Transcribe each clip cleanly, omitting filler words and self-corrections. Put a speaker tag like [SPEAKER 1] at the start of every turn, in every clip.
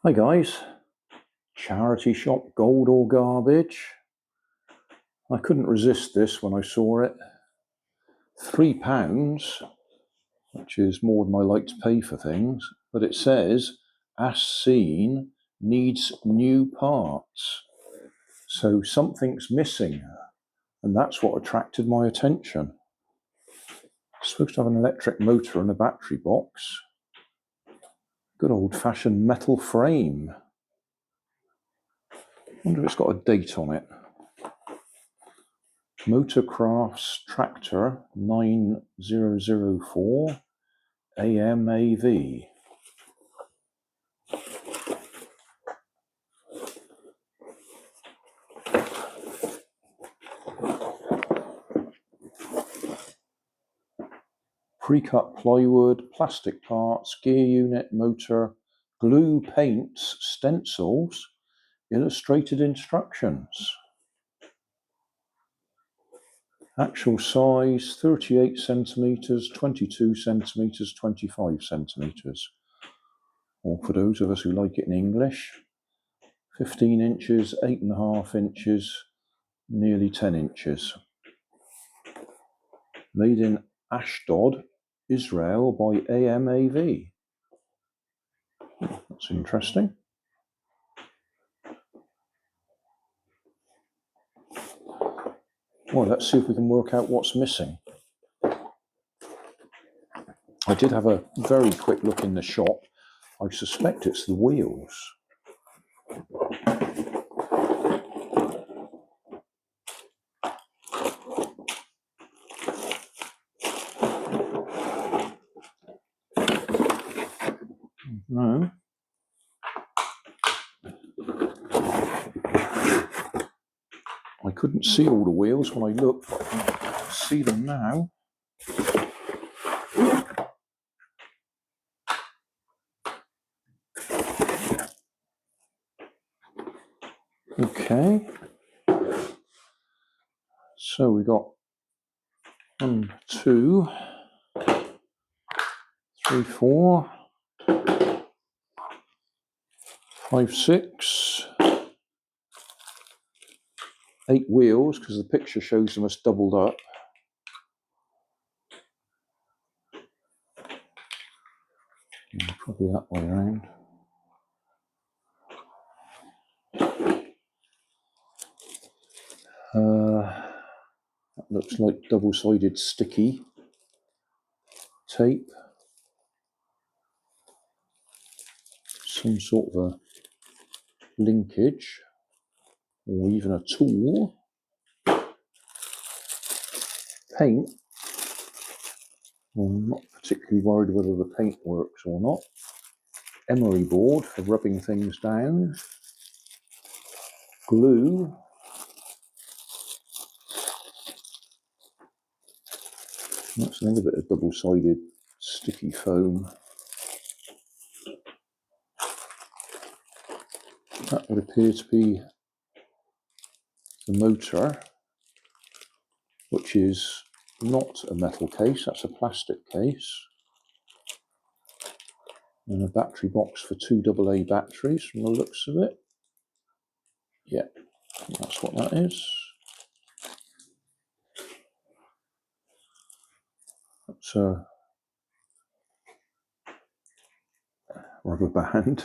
[SPEAKER 1] Hi guys, charity shop gold or garbage. I couldn't resist this when I saw it. £3, which is more than I like to pay for things, but it says, as seen, needs new parts. So something's missing, and that's what attracted my attention. It's supposed to have an electric motor and a battery box. Good old-fashioned metal frame. I wonder if it's got a date on it. Motorcrafts Tractor 9004 AMAV. Pre-cut plywood, plastic parts, gear unit, motor, glue, paints, stencils, illustrated instructions. Actual size 38 centimeters, 22 centimeters, 25 centimeters. Or for those of us who like it in English, 15 inches, 8.5 inches, nearly 10 inches. Made in Ashdod, Israel by AMAV. That's interesting. Well, let's see if we can work out what's missing. I did have a very quick look in the shop. I suspect it's the wheels. No. I couldn't see all the wheels when I looked, but I can see them now. Okay. So we got 1, 2, 3, 4, 5, 6, 8 wheels, because the picture shows them as doubled up. Probably that way around. That looks like double-sided sticky tape. Some sort of a linkage, or even a tool. Paint. Well, I'm not particularly worried whether the paint works or not. Emery board for rubbing things down. Glue. That's another bit of double-sided sticky foam. That would appear to be the motor, which is not a metal case, that's a plastic case. And a battery box for 2 AA batteries from the looks of it. Yeah, that's what that is. That's a rubber band.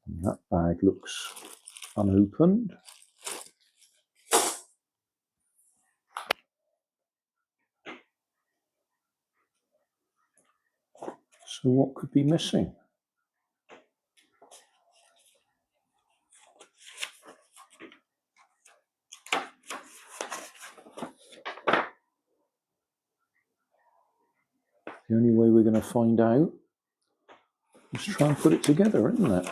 [SPEAKER 1] And that bag looks unopened. So what could be missing? The only way we're going to find out is try and put it together, isn't it?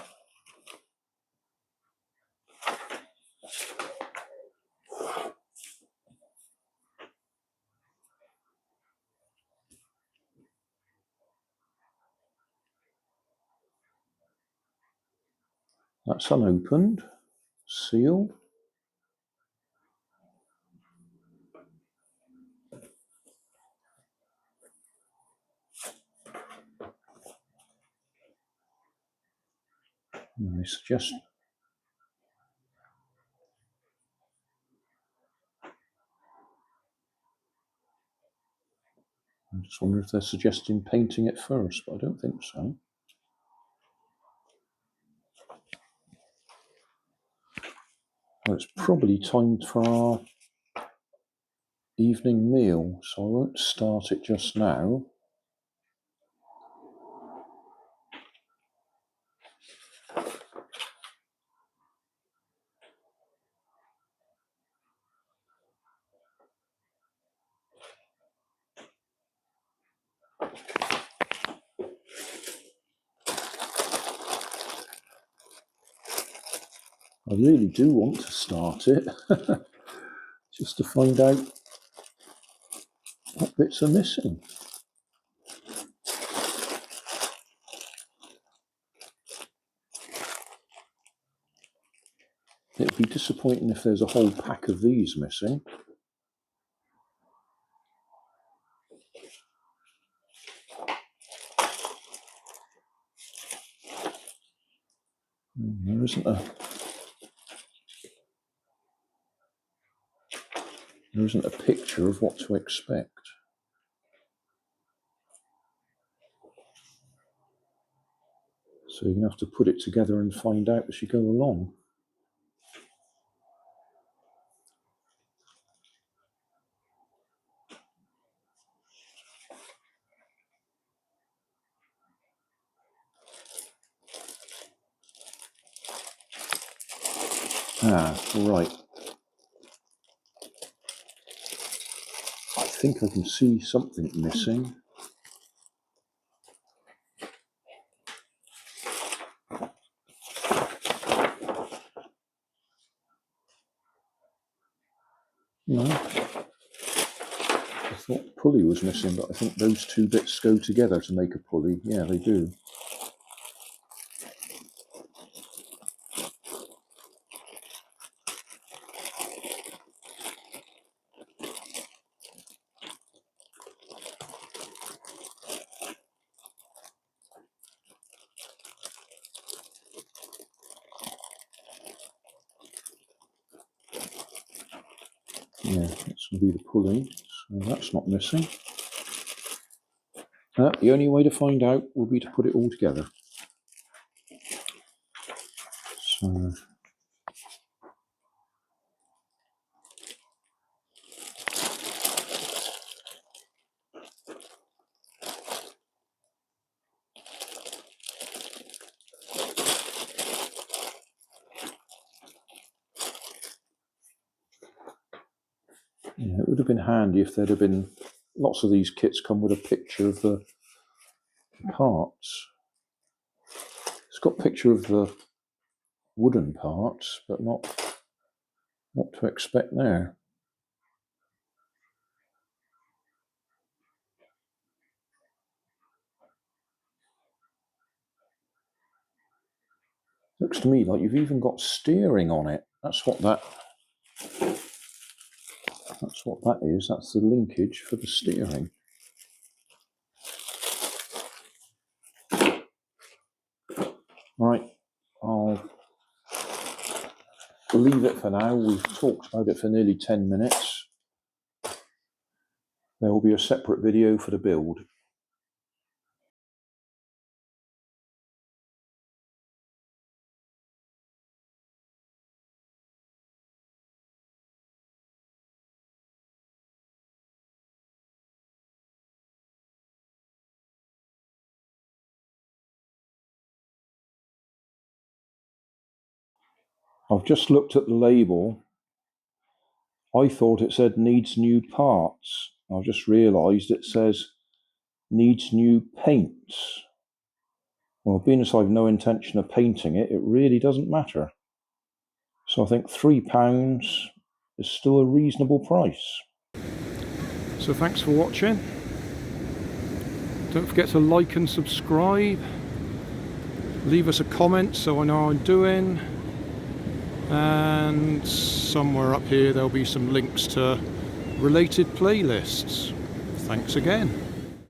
[SPEAKER 1] That's unopened, sealed. And they suggest I just wonder if they're suggesting painting it first, but I don't think so. Well, it's probably time for our evening meal, so I won't start it just now. I really do want to start it, just to find out what bits are missing. It'd be disappointing if there's a whole pack of these missing. There isn't a picture of what to expect. So you're going to have to put it together and find out as you go along. Ah, right. I think I can see something missing. No. I thought the pulley was missing, but I think those two bits go together to make a pulley. Yeah, they do. Yeah, that's going to be the pulley, so that's not missing. The only way to find out will be to put it all together. So, yeah, it would have been handy if there'd have been, lots of these kits come with a picture of the parts. It's got a picture of the wooden parts, but not what to expect there. Looks to me like you've even got steering on it. That's what that is. That's the linkage for the steering. Right, I'll leave it for now. We've talked about it for nearly 10 minutes. There will be a separate video for the build. I've just looked at the label. I thought it said needs new parts. I've just realised it says needs new paints. Well, being as I've no intention of painting it, it really doesn't matter. So I think £3 is still a reasonable price. So thanks for watching. Don't forget to like and subscribe. Leave us a comment so I know how I'm doing. And somewhere up here there'll be some links to related playlists. Thanks again.